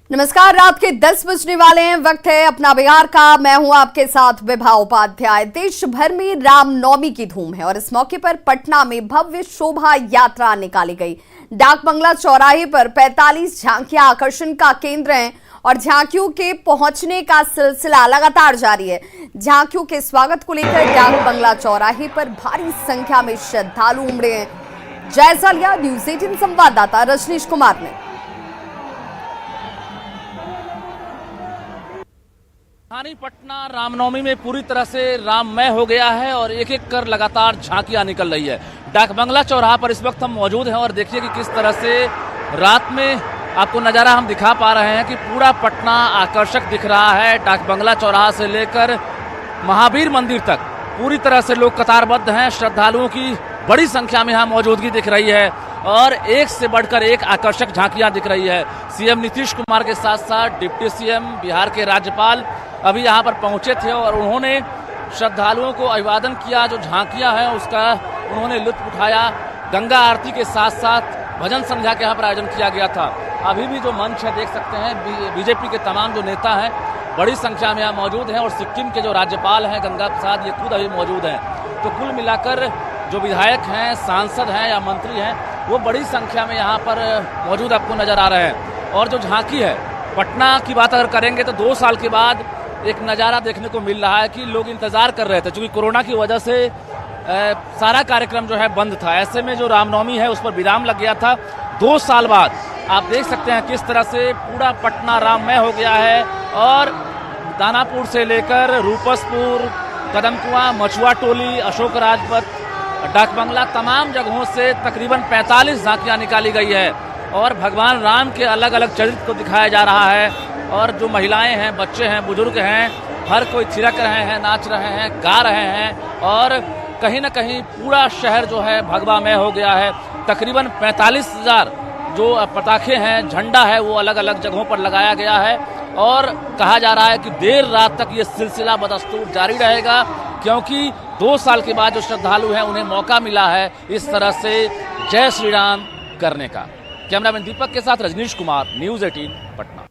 नमस्कार, रात के 10 बजने वाले हैं। वक्त है अपना बिहार का। मैं हूं आपके साथ विभा उपाध्याय। देश भर में रामनवमी की धूम है और इस मौके पर पटना में भव्य शोभा यात्रा निकाली गई। डाक बंगला चौराहे पर 45 झांकियां आकर्षण का केंद्र हैं और झांकियों के पहुंचने का सिलसिला लगातार जारी है। झांकियों के स्वागत को लेकर डाक बंगला चौराहे पर भारी संख्या में श्रद्धालु उमड़े हैं। जायजा लिया न्यूज 18 संवाददाता रजनीश कुमार ने। राजधानी पटना रामनवमी में पूरी तरह से राममय हो गया है और एक एक कर लगातार झांकियां निकल रही है। डाक बंगला चौराहा पर इस वक्त हम मौजूद हैं और देखिए कि किस तरह से रात में आपको नज़ारा हम दिखा पा रहे हैं कि पूरा पटना आकर्षक दिख रहा है। डाक बंगला चौराहा से लेकर महावीर मंदिर तक पूरी तरह से लोग कतारबद्ध हैं। श्रद्धालुओं की बड़ी संख्या में यहाँ मौजूदगी दिख रही है और एक से बढ़कर एक आकर्षक झांकियां दिख रही है। सीएम नीतीश कुमार के साथ साथ डिप्टी सीएम, बिहार के राज्यपाल अभी यहाँ पर पहुंचे थे और उन्होंने श्रद्धालुओं को अभिवादन किया। जो झांकियां हैं उसका उन्होंने लुत्फ उठाया। गंगा आरती के साथ साथ भजन संध्या के यहाँ पर आयोजन किया गया था। अभी भी जो मंच है देख सकते हैं, बीजेपी के तमाम जो नेता हैं बड़ी संख्या में यहाँ मौजूद हैं और सिक्किम के जो राज्यपाल हैं गंगा प्रसाद, ये खुद अभी मौजूद हैं। तो कुल मिलाकर जो विधायक हैं, सांसद हैं या मंत्री हैं, वो बड़ी संख्या में यहाँ पर मौजूद आपको नजर आ रहे हैं। और जो झांकी है पटना की बात अगर करेंगे तो 2 साल के बाद एक नज़ारा देखने को मिल रहा है कि लोग इंतजार कर रहे थे, क्योंकि कोरोना की वजह से सारा कार्यक्रम जो है बंद था। ऐसे में जो रामनवमी है उस पर विराम लग गया था। 2 साल बाद आप देख सकते हैं किस तरह से पूरा पटना राममय हो गया है और दानापुर से लेकर रूपसपुर, कदमकुआं, मछुआ टोली, अशोक राजपथ, डाक बंगला, तमाम जगहों से तकरीबन 45 झांकियां निकाली गई है और भगवान राम के अलग अलग चरित्र को दिखाया जा रहा है। और जो महिलाएं हैं, बच्चे हैं, बुजुर्ग हैं, हर कोई थिरक रहे हैं, नाच रहे हैं, गा रहे हैं और कहीं ना कहीं पूरा शहर जो है भगवामय हो गया है। तकरीबन 45,000 जो पटाखे हैं, झंडा है, वो अलग अलग जगहों पर लगाया गया है और कहा जा रहा है कि देर रात तक ये सिलसिला बदस्तूर जारी रहेगा, क्योंकि 2 साल के बाद जो श्रद्धालु हैं उन्हें मौका मिला है इस तरह से जय श्री राम करने का। कैमरामैन दीपक के साथ रजनीश कुमार, न्यूज 18 पटना।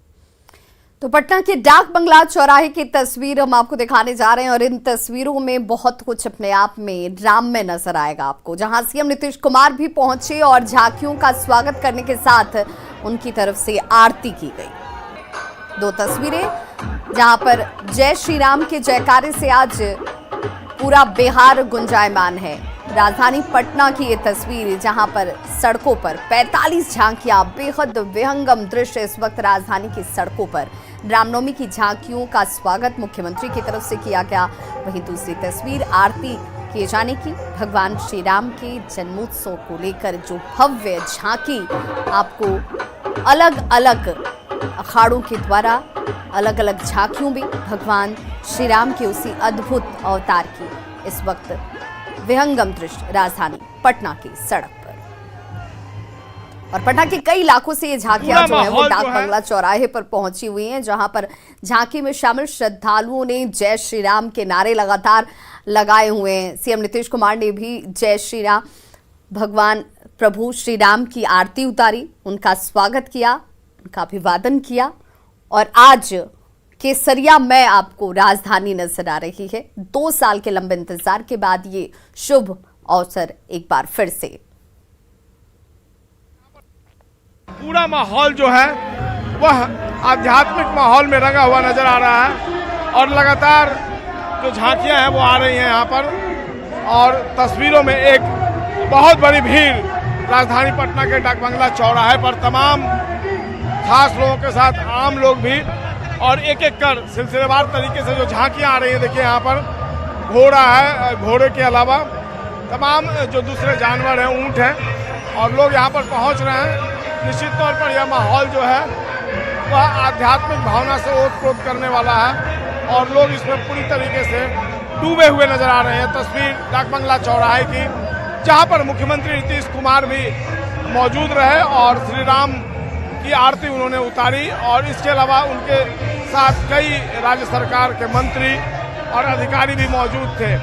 तो पटना के डाक बंगला चौराहे की तस्वीर हम आपको दिखाने जा रहे हैं और इन तस्वीरों में बहुत कुछ अपने आप में राम में नजर आएगा आपको, जहां सीएम नीतीश कुमार भी पहुंचे और झांकियों का स्वागत करने के साथ उनकी तरफ से आरती की गई। 2 तस्वीरें जहां पर जय श्री राम के जयकारे से आज पूरा बिहार गुंजायमान है। राजधानी पटना की ये तस्वीर जहां पर सड़कों पर 45 झांकियां, बेहद विहंगम दृश्य इस वक्त राजधानी की सड़कों पर। रामनवमी की झांकियों का स्वागत मुख्यमंत्री की तरफ से किया गया। वहीं दूसरी तस्वीर आरती किए जाने की, भगवान श्री राम के जन्मोत्सव को लेकर जो भव्य झांकी आपको अलग अलग अखाड़ों के द्वारा अलग अलग झांकियों में भगवान श्री राम के उसी अद्भुत अवतार की इस वक्त विहंगम दृश्य राजधानी पटना की सड़क पर। और पटना के कई इलाकों से ये झांकियां जो है वो डाक बंगला चौराहे पर पहुंची हुई हैं, जहां पर झांकी में शामिल श्रद्धालुओं ने जय श्री राम के नारे लगातार लगाए हुए हैं। सीएम नीतीश कुमार ने भी जय श्री राम, भगवान प्रभु श्री राम की आरती उतारी, उनका स्वागत किया, उनका अभिवादन किया और आज केसरिया में आपको राजधानी नजर आ रही है। 2 साल के लंबे इंतजार के बाद ये शुभ अवसर एक बार फिर से। पूरा माहौल जो है वह आध्यात्मिक माहौल में रंगा हुआ नजर आ रहा है और लगातार जो झांकियां हैं वो आ रही हैं यहाँ पर और तस्वीरों में एक बहुत बड़ी भीड़ राजधानी पटना के डाक बंगला चौराहे पर, तमाम खास लोगों के साथ आम लोग भी, और एक एक कर सिलसिलेवार तरीके से जो झांकियां आ रही हैं। देखिए यहाँ पर घोड़ा है, घोड़े के अलावा तमाम जो दूसरे जानवर हैं, ऊंट हैं और लोग यहाँ पर पहुँच रहे हैं। निश्चित तौर पर यह माहौल जो है वह आध्यात्मिक भावना से ओतप्रोत करने वाला है और लोग इसमें पूरी तरीके से डूबे हुए नजर आ रहे हैं। तस्वीर डाक बंगला चौराहे की, जहाँ पर मुख्यमंत्री नीतीश कुमार भी मौजूद रहे और श्री राम की आरती उन्होंने उतारी और इसके अलावा उनके साथ कई राज्य सरकार के मंत्री और अधिकारी भी मौजूद थे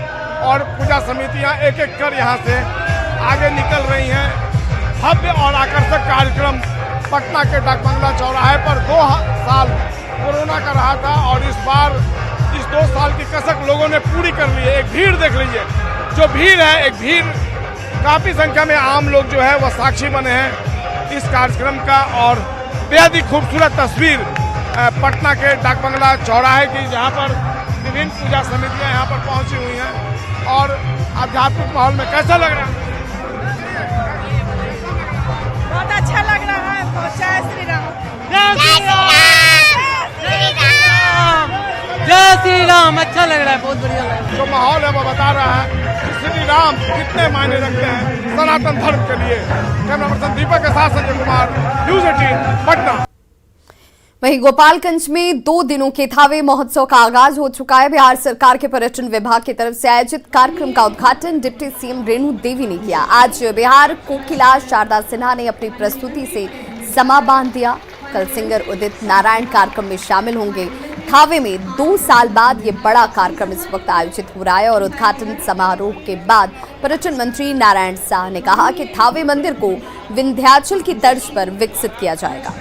और पूजा समितियां एक एक कर यहां से आगे निकल रही हैं। भव्य और आकर्षक कार्यक्रम पटना के डाक बंगला चौराहे पर 2 साल कोरोना का रहा था और इस बार इस 2 साल की कसक लोगों ने पूरी कर ली है। एक भीड़ देख लीजिए, जो भीड़ है, एक भीड़ काफी संख्या में आम लोग जो है वह साक्षी बने हैं इस कार्यक्रम का। और बेहद ही खूबसूरत तस्वीर पटना के डाक बंगला चौराहे की, जहाँ पर विभिन्न पूजा समितियां यहाँ पर पहुंची हुई हैं। और आध्यात्मिक माहौल में कैसा लग रहा है? बहुत अच्छा लग रहा है। तो जय श्री राम, जय श्री राम। अच्छा लग रहा है, बहुत बढ़िया लग रहा है। जो माहौल है वो बता रहा है कि श्री राम कितने मायने रखते हैं सनातन धर्म के लिए। कैमरा पर्सन दीपक के साथ संजय कुमार, न्यूज़ 18 पटना। वहीं गोपालगंज में 2 दिनों के थावे महोत्सव का आगाज हो चुका है। बिहार सरकार के पर्यटन विभाग की तरफ से आयोजित कार्यक्रम का उद्घाटन डिप्टी सीएम रेणु देवी ने किया। आज बिहार कोकिला शारदा सिन्हा ने अपनी प्रस्तुति से समा बांध दिया। कल सिंगर उदित नारायण कार्यक्रम में शामिल होंगे। थावे में 2 साल बाद ये बड़ा कार्यक्रम इस वक्त आयोजित हो रहा है और उद्घाटन समारोह के बाद पर्यटन मंत्री नारायण साह ने कहा कि थावे मंदिर को विंध्याचल की तर्ज पर विकसित किया जाएगा।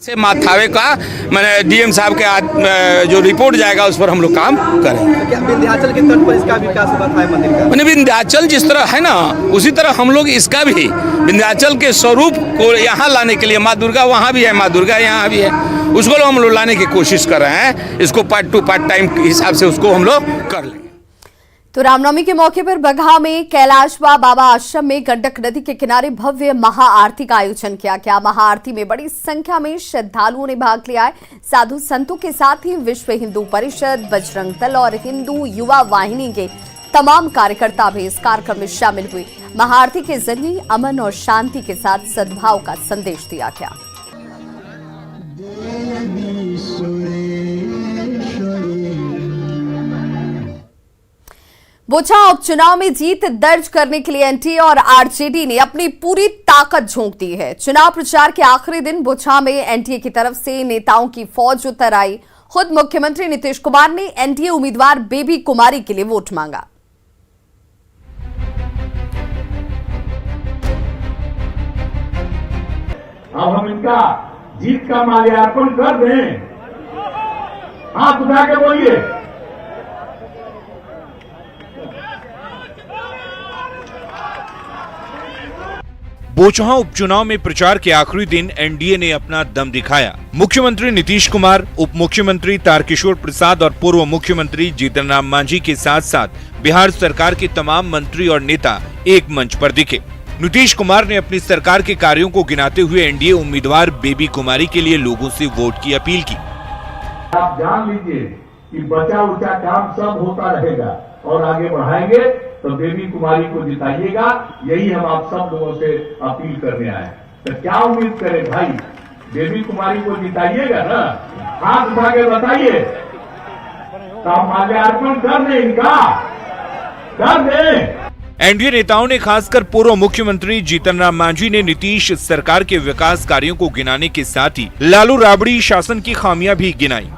से थावे का मैंने डीएम साहब के जो रिपोर्ट जाएगा उस पर हम लोग काम करेंगे। क्या विंध्याचल के तट पर इसका विकास हुआ था मंदिर का? मैंने विंध्याचल जिस तरह है ना, उसी तरह हम लोग इसका भी विंध्याचल के स्वरूप को यहाँ लाने के लिए, माँ दुर्गा वहाँ भी है, माँ दुर्गा यहाँ भी है, उसको हम लोग लाने की कोशिश कर रहे हैं। इसको पार्ट टू पार्ट टाइम के हिसाब से उसको हम लोग कर लेंगे। तो रामनवमी के मौके पर बगहा में कैलाशवा बाबा आश्रम में गंडक नदी के किनारे भव्य महाआरती का आयोजन किया गया। महाआरती में बड़ी संख्या में श्रद्धालुओं ने भाग लिया है। साधु संतों के साथ ही विश्व हिंदू परिषद, बजरंग दल और हिंदू युवा वाहिनी के तमाम कार्यकर्ता भी इस कार्यक्रम में शामिल हुए। महाआरती के जरिए अमन और शांति के साथ सद्भाव का संदेश दिया गया। बोचा उपचुनाव में जीत दर्ज करने के लिए एनडीए और आरजेडी ने अपनी पूरी ताकत झोंक दी है। चुनाव प्रचार के आखिरी दिन बोचा में एनडीए की तरफ से नेताओं की फौज उतर आई। खुद मुख्यमंत्री नीतीश कुमार ने एनडीए उम्मीदवार बेबी कुमारी के लिए वोट मांगा। अब हम इनका जीत का माल्यार्पण कर दें। हाथ उठा के बोलिए। बोचहा उपचुनाव में प्रचार के आखिरी दिन एनडीए ने अपना दम दिखाया। मुख्यमंत्री नीतीश कुमार, उप मुख्यमंत्री तारकिशोर प्रसाद और पूर्व मुख्यमंत्री जीतन राम मांझी के साथ साथ बिहार सरकार के तमाम मंत्री और नेता एक मंच पर दिखे। नीतीश कुमार ने अपनी सरकार के कार्यों को गिनाते हुए एनडीए उम्मीदवार बेबी कुमारी के लिए लोगों से वोट की अपील की। आप जान लीजिए कि बचा उचा काम सब होता रहेगा और आगे बढ़ाएंगे, तो बेबी कुमारी को जिताइएगा। यही हम आप सब लोगों से अपील करने आए। तो क्या उम्मीद करें भाई, बेबी कुमारी को जिताइएगा ना? हाथ उठा के बताइए। तो माल्यार्पण कर दें, इनका कर दें। एनडीए नेताओं ने खासकर पूर्व मुख्यमंत्री जीतन राम मांझी ने नीतीश सरकार के विकास कार्यों को गिनाने के साथ ही लालू राबड़ी शासन की खामियां भी गिनाई।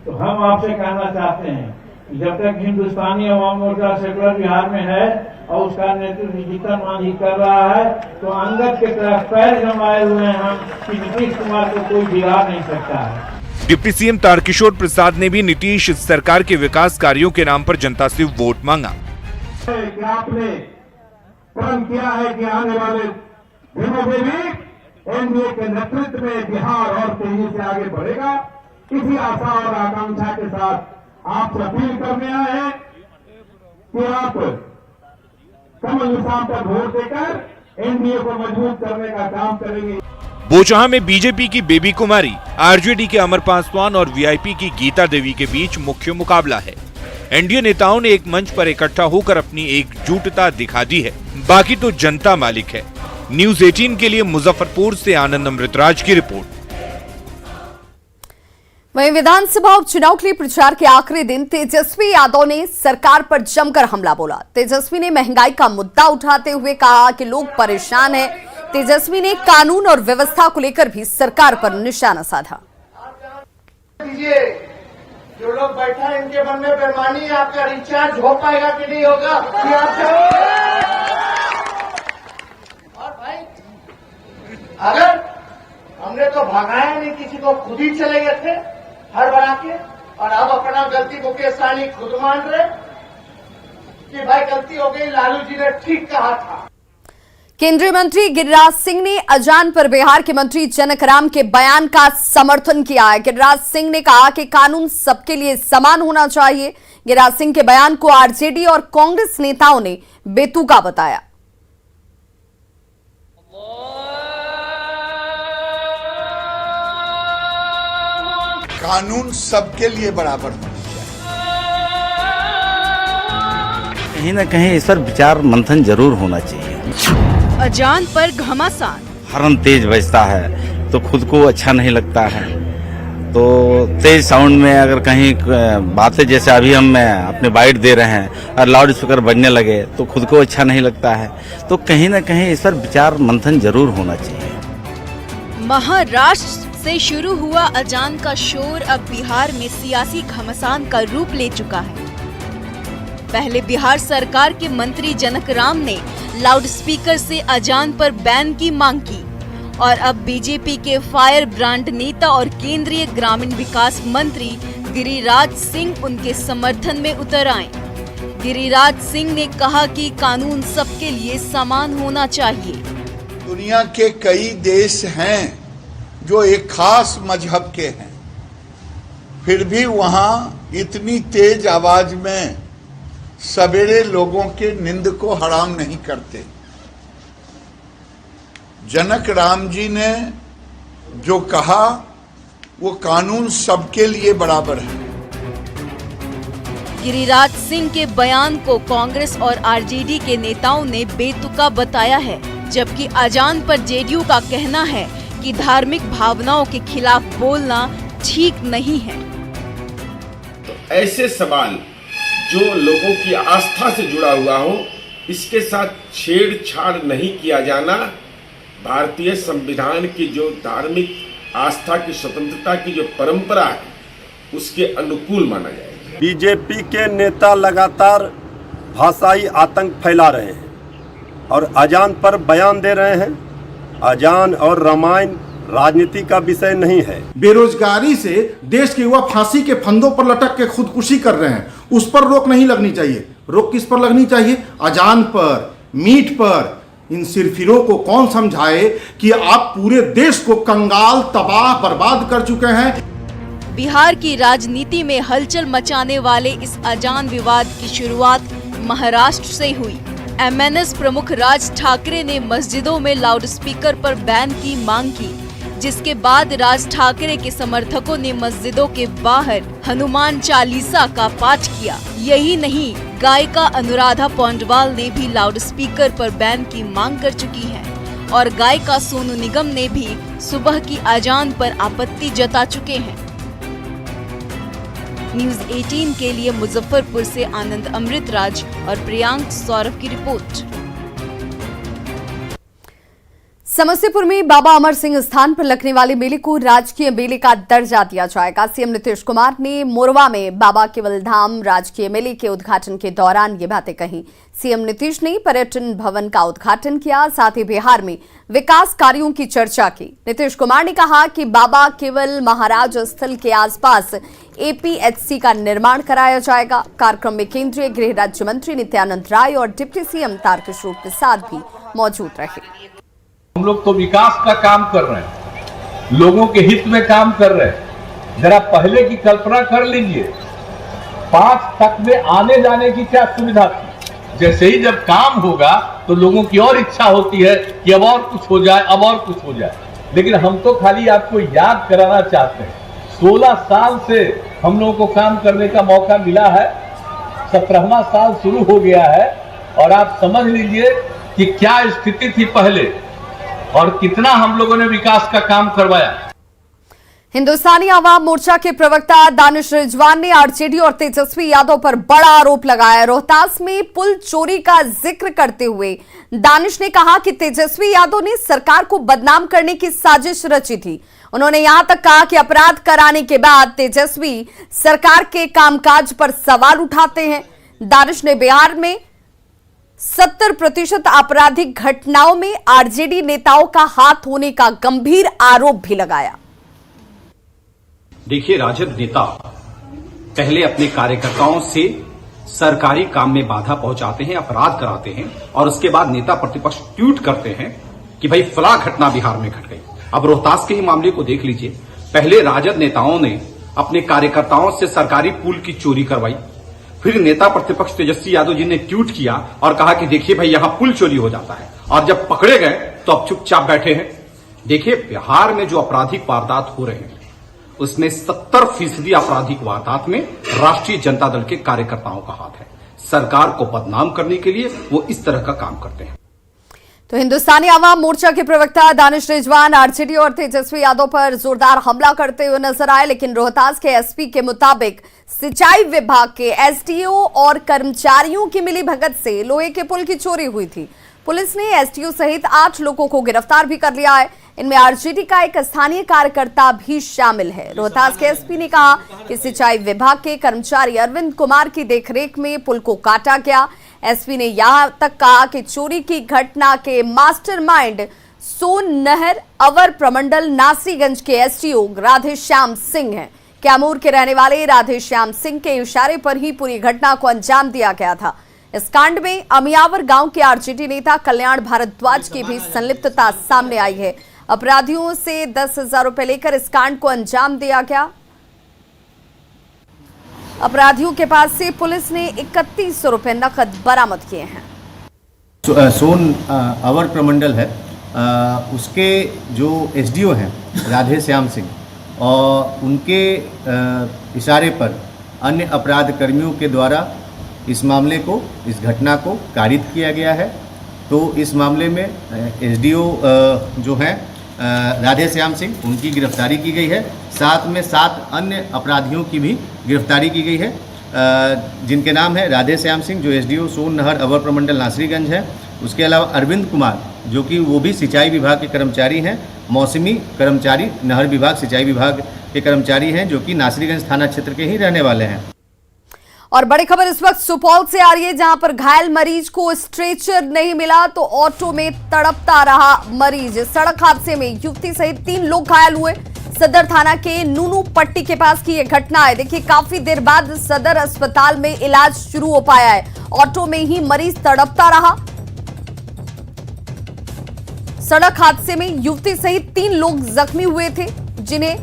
तो हम आपसे कहना चाहते हैं, जब तक हिंदुस्तानी अवाम मोर्चा सेकुलर बिहार में है और उसका नेतृत्व जीतन मांझी कर रहा है, तो अंगद के तरफ पैर जमाए हुए हैं हम कि नीतीश कुमार को कोई गिरा नहीं सकता है। डिप्टी सीएम तारकिशोर प्रसाद ने भी नीतीश सरकार के विकास कार्यों के नाम पर जनता से वोट मांगा। क्या आपने प्रण किया है कि आने वाले दिनों में भी एनडीए के नेतृत्व में बिहार और तेजी से आगे बढ़ेगा? इसी आशा और आकांक्षा के साथ आपसे अपील करने आए हैं कि आप कमल निशान पर वोट देकर एनडीए को मजबूत करने का काम करेंगे। बोचहा में बीजेपी की बेबी कुमारी, आरजेडी के अमर पासवान और वीआईपी की गीता देवी के बीच मुख्य मुकाबला है। एनडीए नेताओं ने एक मंच पर इकट्ठा होकर अपनी एकजुटता दिखा दी है, बाकी तो जनता मालिक है। न्यूज़ 18 के लिए मुजफ्फरपुर से आनंद अमृतराज की रिपोर्ट। वहीं विधानसभा उपचुनाव के लिए प्रचार के आखिरी दिन तेजस्वी यादव ने सरकार पर जमकर हमला बोला। तेजस्वी ने महंगाई का मुद्दा उठाते हुए कहा कि लोग परेशान हैं। तेजस्वी ने कानून और व्यवस्था को लेकर भी सरकार पर निशाना साधा। जो लोग बैठा है इनके मन में बेईमानी है, आपका रिचार्ज हो पाएगा कि नहीं होगा? और भाई अगर हमने तो भगाया नहीं किसी को, खुद ही चले गए थे हड़बड़ा के, और अब अपना गलती मुकेश सहनी खुद मान रहे कि भाई गलती हो गई, लालू जी ने ठीक कहा था। केंद्रीय मंत्री गिरिराज सिंह ने अजान पर बिहार के मंत्री जनकराम के बयान का समर्थन किया है। गिरिराज सिंह ने कहा कि कानून सबके लिए समान होना चाहिए। गिरिराज सिंह के बयान को आरजेडी और कांग्रेस नेताओं ने बेतुका बताया। कानून सबके लिए बराबर होना चाहिए। कहीं न कहीं इस पर विचार मंथन जरूर होना चाहिए। अजान पर घमासान, हॉर्न तेज बजता है तो खुद को अच्छा नहीं लगता है, तो तेज साउंड में अगर कहीं बातें, जैसे अभी हम अपने बाइट दे रहे हैं और लाउड स्पीकर बजने लगे तो खुद को अच्छा नहीं लगता है, तो कहीं न कहीं इस पर विचार मंथन जरूर होना चाहिए। महाराष्ट्र से शुरू हुआ अजान का शोर अब बिहार में सियासी घमासान का रूप ले चुका है। पहले बिहार सरकार के मंत्री जनकराम ने लाउडस्पीकर से अजान पर बैन की मांग की, और अब बीजेपी के फायर ब्रांड नेता और केंद्रीय ग्रामीण विकास मंत्री गिरिराज सिंह उनके समर्थन में उतर आए। गिरिराज सिंह ने कहा कि कानून सबके लिए समान होना चाहिए। दुनिया के कई देश हैं जो एक खास मजहब के हैं, फिर भी वहां इतनी तेज आवाज में सवेरे लोगों के नींद को हराम नहीं करते। जनक राम जी ने जो कहा वो कानून सबके लिए बराबर है। गिरिराज सिंह के बयान को कांग्रेस और आरजेडी के नेताओं ने बेतुका बताया है, जबकि अजान पर जेडीयू का कहना है कि धार्मिक भावनाओं के खिलाफ बोलना ठीक नहीं है। तो ऐसे सवाल जो लोगों की आस्था से जुड़ा हुआ हो, इसके साथ छेड़छाड़ नहीं किया जाना भारतीय संविधान की जो धार्मिक आस्था की स्वतंत्रता की जो परंपरा है उसके अनुकूल माना जाएगा। बीजेपी के नेता लगातार भाषाई आतंक फैला रहे हैं और अजान पर बयान दे रहे हैं। अजान और रामायण राजनीति का विषय नहीं है। बेरोजगारी से देश के युवा फांसी के फंदों पर लटक के खुदकुशी कर रहे हैं, उस पर रोक नहीं लगनी चाहिए। रोक किस पर लगनी चाहिए? अजान पर, मीट पर। इन सिरफिरों को कौन समझाए कि आप पूरे देश को कंगाल, तबाह, बर्बाद कर चुके हैं। बिहार की राजनीति में हलचल मचाने वाले इस अजान विवाद की शुरुआत महाराष्ट्र से हुई। एमएनएस प्रमुख राज ठाकरे ने मस्जिदों में लाउडस्पीकर पर बैन की मांग की, जिसके बाद राज ठाकरे के समर्थकों ने मस्जिदों के बाहर हनुमान चालीसा का पाठ किया। यही नहीं, गायिका अनुराधा पौंडवाल ने भी लाउडस्पीकर पर बैन की मांग कर चुकी है, और गायिका सोनू निगम ने भी सुबह की अजान पर आपत्ति जता चुके हैं। न्यूज़ 18 के लिए मुजफ्फरपुर से आनंद अमृतराज और प्रियांक सौरभ की रिपोर्ट। समस्तीपुर में बाबा अमर सिंह स्थान पर लगने वाले मेले को राजकीय मेले का दर्जा दिया जाएगा। सीएम नीतीश कुमार ने मोरवा में बाबा केवल धाम राजकीय मेले के उद्घाटन के दौरान ये बातें कही। सीएम नीतीश ने पर्यटन भवन का उद्घाटन किया, साथ ही बिहार में विकास कार्यों की चर्चा की। नीतीश कुमार ने कहा कि बाबा केवल महाराज स्थल के आसपास एपीएचसी का निर्माण कराया जाएगा। कार्यक्रम में केंद्रीय गृह राज्य मंत्री नित्यानंद राय और डिप्टी सीएम तारकिशोर प्रसाद भी मौजूद रहे। हम लोग तो विकास का काम कर रहे हैं, लोगों के हित में काम कर रहे हैं। जरा पहले की कल्पना कर लीजिए, 5 तक में आने जाने की क्या सुविधा थी, जैसे ही जब काम होगा तो लोगों की और इच्छा होती है कि अब और कुछ हो जाए, अब और कुछ हो जाए। लेकिन हम तो खाली आपको याद कराना चाहते हैं, 16 साल से हम लोगों को काम करने का मौका मिला है, 17वां साल शुरू हो गया है और आप समझ लीजिए कि क्या स्थिति थी पहले और कितना हम लोगों ने विकास का काम करवाया। हिंदुस्तानी आवाम मोर्चा के प्रवक्ता दानिश रिजवान ने आरजेडी और तेजस्वी यादव पर बड़ा आरोप लगाया। रोहतास में पुल चोरी का जिक्र करते हुए दानिश ने कहा कि तेजस्वी यादव ने सरकार को बदनाम करने की साजिश रची थी। उन्होंने यहां तक कहा कि अपराध कराने के बाद तेजस्वी सरकार के कामकाज पर सवाल उठाते हैं। दानिश ने बिहार में 70% आपराधिक घटनाओं में आरजेडी नेताओं का हाथ होने का गंभीर आरोप भी लगाया। देखिए, राजद नेता पहले अपने कार्यकर्ताओं से सरकारी काम में बाधा पहुंचाते हैं, अपराध कराते हैं और उसके बाद नेता प्रतिपक्ष ट्वीट करते हैं कि भाई फला घटना बिहार में घट गई। अब रोहतास के ही मामले को देख लीजिए, पहले राजद नेताओं ने अपने कार्यकर्ताओं से सरकारी पुल की चोरी करवाई, फिर नेता प्रतिपक्ष तेजस्वी यादव जी ने ट्वीट किया और कहा कि देखिए भाई यहां पुल चोरी हो जाता है, और जब पकड़े गए तो अब चुपचाप बैठे हैं। देखिए, बिहार में जो आपराधिक वारदात हो रहे हैं उसमें 70% आपराधिक वारदात में राष्ट्रीय जनता दल के कार्यकर्ताओं का हाथ है। सरकार को बदनाम करने के लिए वो इस तरह का काम करते हैं। तो हिंदुस्तानी आवाम मोर्चा के प्रवक्ता दानिश रिजवान आरजेडी और तेजस्वी यादव पर जोरदार हमला करते हुए नजर आए, लेकिन रोहतास के एसपी के मुताबिक सिंचाई विभाग के एसडीओ और कर्मचारियों की मिलीभगत से लोहे के पुल की चोरी हुई थी। पुलिस ने एसडीओ सहित 8 लोगों को गिरफ्तार भी कर लिया है। इनमें आरजेडी का एक स्थानीय कार्यकर्ता भी शामिल है। रोहतास के एसपी ने कहा कि सिंचाई विभाग के कर्मचारी अरविंद कुमार की देखरेख में पुल को काटा गया। एसपी ने यहां तक कहा कि चोरी की घटना के मास्टरमाइंड सोन नहर अवर प्रमंडल नासरीगंज के एसडीओ राधेश्याम सिंह हैं। कैमूर के रहने वाले राधेश्याम सिंह के इशारे पर ही पूरी घटना को अंजाम दिया गया था। इस कांड में अमियावर गांव के आरजेडी नेता कल्याण भारद्वाज की भी संलिप्तता सामने आई है। अपराधियों से 10,000 रुपए लेकर इस कांड को अंजाम दिया गया। अपराधियों के पास से पुलिस ने 3100 रुपए नकद बरामद किए हैं। सोन अवर प्रमंडल है, उसके जो एसडीओ हैं राधे श्याम सिंह, और उनके इशारे पर अन्य अपराध कर्मियों के द्वारा इस मामले को, इस घटना को कारित किया गया है। तो इस मामले में एसडीओ जो हैं राधे श्याम सिंह, उनकी गिरफ्तारी की गई है। साथ में 7 अन्य अपराधियों की भी गिरफ्तारी की गई है, जिनके नाम है राधे श्याम सिंह जो एसडीओ सोन नहर अवर प्रमंडल नासरीगंज है। उसके अलावा अरविंद कुमार जो कि वो भी सिंचाई विभाग के कर्मचारी हैं, मौसमी कर्मचारी, नहर विभाग सिंचाई विभाग के कर्मचारी हैं, जो कि नासरीगंज थाना क्षेत्र के ही रहने वाले हैं। और बड़ी खबर इस वक्त सुपौल से आ रही है, जहां पर घायल मरीज को स्ट्रेचर नहीं मिला तो ऑटो में तड़पता रहा मरीज। सड़क हादसे में युवती सहित 3 लोग घायल हुए। सदर थाना के नूनू पट्टी के पास की यह घटना है। देखिए, काफी देर बाद सदर अस्पताल में इलाज शुरू हो पाया है। ऑटो में ही मरीज तड़पता रहा। सड़क हादसे में युवती सहित 3 लोग जख्मी हुए थे, जिन्हें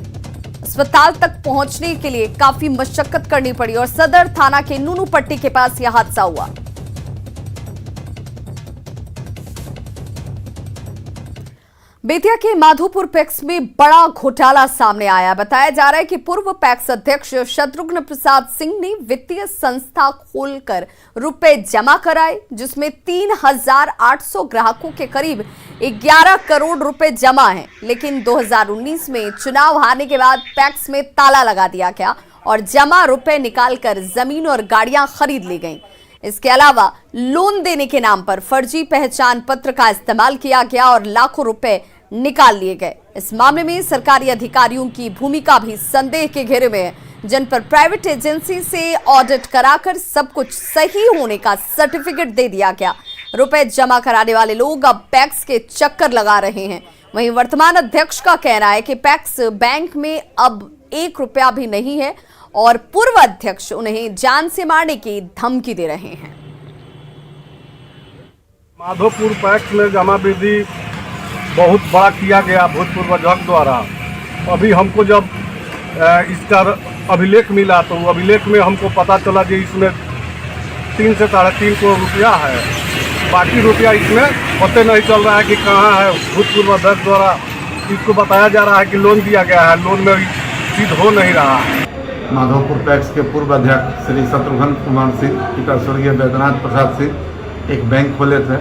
अस्पताल तक पहुंचने के लिए काफी मशक्कत करनी पड़ी और सदर थाना के नूनू पट्टी के पास यह हादसा हुआ। बेतिया के माधोपुर पैक्स में बड़ा घोटाला सामने आया। बताया जा रहा है कि पूर्व पैक्स अध्यक्ष शत्रुघ्न प्रसाद सिंह ने वित्तीय संस्था खोलकर रुपए जमा कराए, जिसमें 3,800 ग्राहकों के करीब 11 करोड़ रुपए जमा हैं। लेकिन 2019 में चुनाव हारने के बाद पैक्स में ताला लगा दिया गया और जमा रुपए निकालकर जमीन और गाड़ियां खरीद ली गईं। इसके अलावा लोन देने के नाम पर फर्जी पहचान पत्र का इस्तेमाल किया गया और लाखों रुपए निकाल लिए गए। इस मामले में सरकारी अधिकारियों की भूमिका भी संदेह के घेरे में है, जिन पर प्राइवेट एजेंसी से ऑडिट कराकर सब कुछ सही होने का सर्टिफिकेट दे दिया गया। रुपए जमा कराने वाले लोग अब पैक्स के चक्कर लगा रहे हैं। वहीं वर्तमान अध्यक्ष का कहना है कि पैक्स बैंक में अब 1 रुपया भी नहीं है और पूर्व अध्यक्ष उन्हें जान से मारने की धमकी दे रहे हैं। माधोपुर पैक्स में जमा वृद्धि बहुत बड़ा किया गया भूतपूर्व अध्यक्ष द्वारा। अभी हमको जब इसका अभिलेख मिला तो अभिलेख में हमको पता चला कि इसमें 3 से 3.5 करोड़ रुपया है। बाकी रुपया इसमें पता नहीं चल रहा है कि कहाँ है। भूतपूर्व अध्यक्ष द्वारा इसको बताया जा रहा है कि लोन दिया गया है, लोन में चीज हो नहीं रहा है। माधोपुर पैक्स के पूर्व अध्यक्ष श्री शत्रुघ्न कुमार सिंह पिता स्वर्गीय वैद्यनाथ प्रसाद सिंह एक बैंक खोले थे,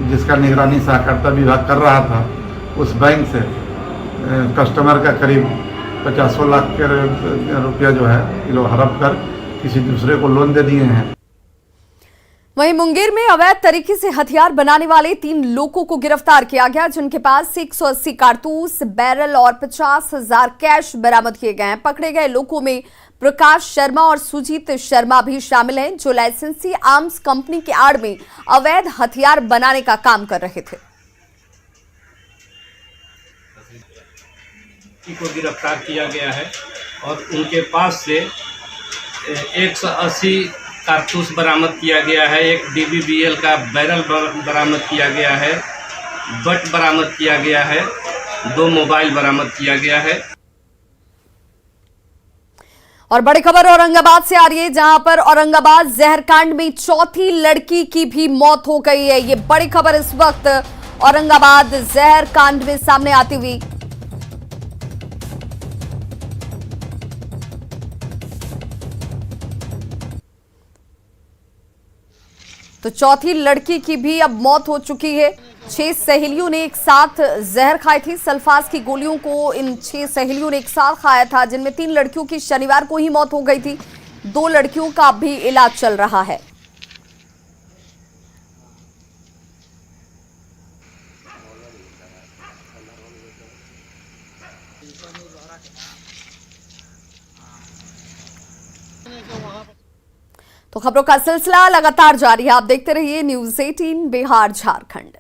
जिसका निगरानी सहकारिता विभाग कर रहा था। उस बैंक से कस्टमर का करीब 50 लाख के रुपया जो है ये लोग हड़प कर किसी दूसरे को लोन दे दिए हैं। वहीं मुंगेर में अवैध तरीके से हथियार बनाने वाले 3 लोगों को गिरफ्तार किया गया, जिनके पास से 180 कारतूस, बैरल और 50,000 कैश बरामद किए गए हैं। पकड़े गए लोगों में प्रकाश शर्मा और सुजीत शर्मा भी शामिल हैं, जो लाइसेंसी आर्म्स कंपनी के आड़ में अवैध हथियार बनाने का काम कर रहे थे। को गिरफ्तार किया गया है और उनके पास से 180 कारतूस बरामद किया गया है, एक DBBL का बैरल बरामद किया गया है, बट बरामद किया गया है, 2 मोबाइल बरामद किया गया है। और बड़ी खबर औरंगाबाद से आ रही है, जहां पर औरंगाबाद जहरकांड में चौथी लड़की की भी मौत हो गई है। ये बड़ी खबर इस वक्त औरंगाबाद जहरकांड में सामने आती हुई। तो चौथी लड़की की भी अब मौत हो चुकी है। 6 सहेलियों ने एक साथ जहर खाई थी। सल्फास की गोलियों को इन 6 सहेलियों ने एक साथ खाया था, जिनमें 3 लड़कियों की शनिवार को ही मौत हो गई थी। 2 लड़कियों का भी इलाज चल रहा है। तो खबरों का सिलसिला लगातार जारी है। आप देखते रहिए न्यूज़ 18 बिहार झारखंड।